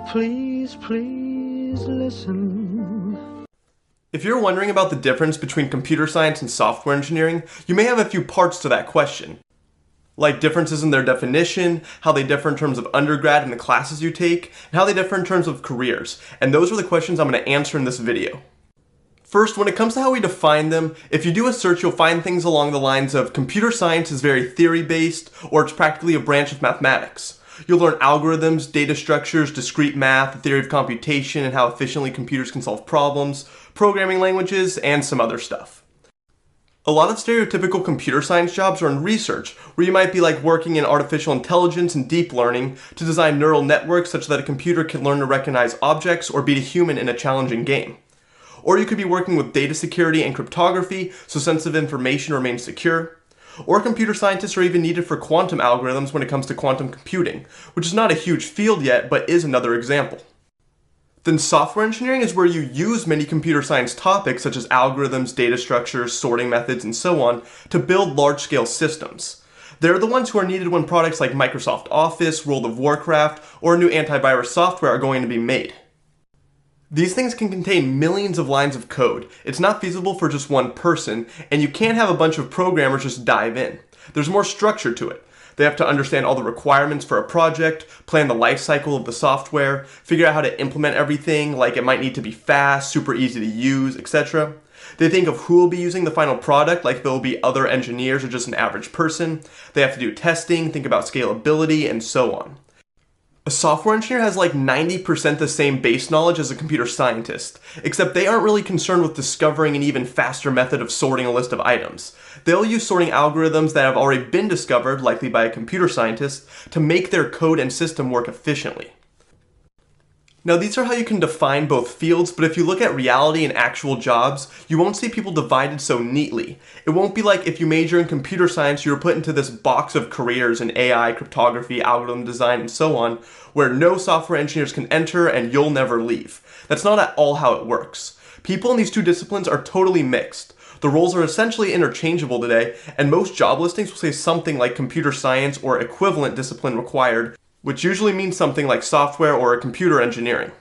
please, please listen. If you're wondering about the difference between computer science and software engineering, you may have a few parts to that question. Like differences in their definition, how they differ in terms of undergrad and the classes you take, and how they differ in terms of careers. And those are the questions I'm going to answer in this video. First, when it comes to how we define them, if you do a search, you'll find things along the lines of computer science is very theory-based, or it's practically a branch of mathematics. You'll learn algorithms, data structures, discrete math, the theory of computation, and how efficiently computers can solve problems, programming languages, and some other stuff. A lot of stereotypical computer science jobs are in research, where you might be like working in artificial intelligence and deep learning to design neural networks such that a computer can learn to recognize objects or beat a human in a challenging game. Or you could be working with data security and cryptography, so sensitive information remains secure. Or computer scientists are even needed for quantum algorithms when it comes to quantum computing, which is not a huge field yet, but is another example. Then software engineering is where you use many computer science topics such as algorithms, data structures, sorting methods, and so on to build large-scale systems. They're the ones who are needed when products like Microsoft Office, World of Warcraft, or new antivirus software are going to be made. These things can contain millions of lines of code. It's not feasible for just one person, and you can't have a bunch of programmers just dive in. There's more structure to it. They have to understand all the requirements for a project, plan the life cycle of the software, figure out how to implement everything, like it might need to be fast, super easy to use, etc. They think of who will be using the final product, like there will be other engineers or just an average person. They have to do testing, think about scalability, and so on. A software engineer has like 90% the same base knowledge as a computer scientist, except they aren't really concerned with discovering an even faster method of sorting a list of items. They'll use sorting algorithms that have already been discovered, likely by a computer scientist, to make their code and system work efficiently. Now these are how you can define both fields, but if you look at reality and actual jobs, you won't see people divided so neatly. It won't be like if you major in computer science, you were put into this box of careers in AI, cryptography, algorithm design, and so on, where no software engineers can enter and you'll never leave. That's not at all how it works. People in these two disciplines are totally mixed. The roles are essentially interchangeable today, and most job listings will say something like computer science or equivalent discipline required, which usually means something like software or computer engineering.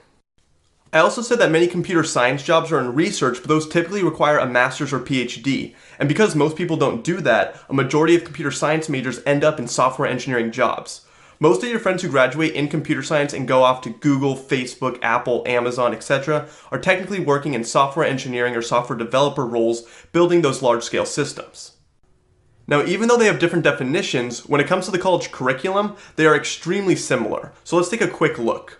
I also said that many computer science jobs are in research, but those typically require a master's or PhD. And because most people don't do that, a majority of computer science majors end up in software engineering jobs. Most of your friends who graduate in computer science and go off to Google, Facebook, Apple, Amazon, etc. are technically working in software engineering or software developer roles, building those large-scale systems. Now, even though they have different definitions, when it comes to the college curriculum, they are extremely similar. So let's take a quick look.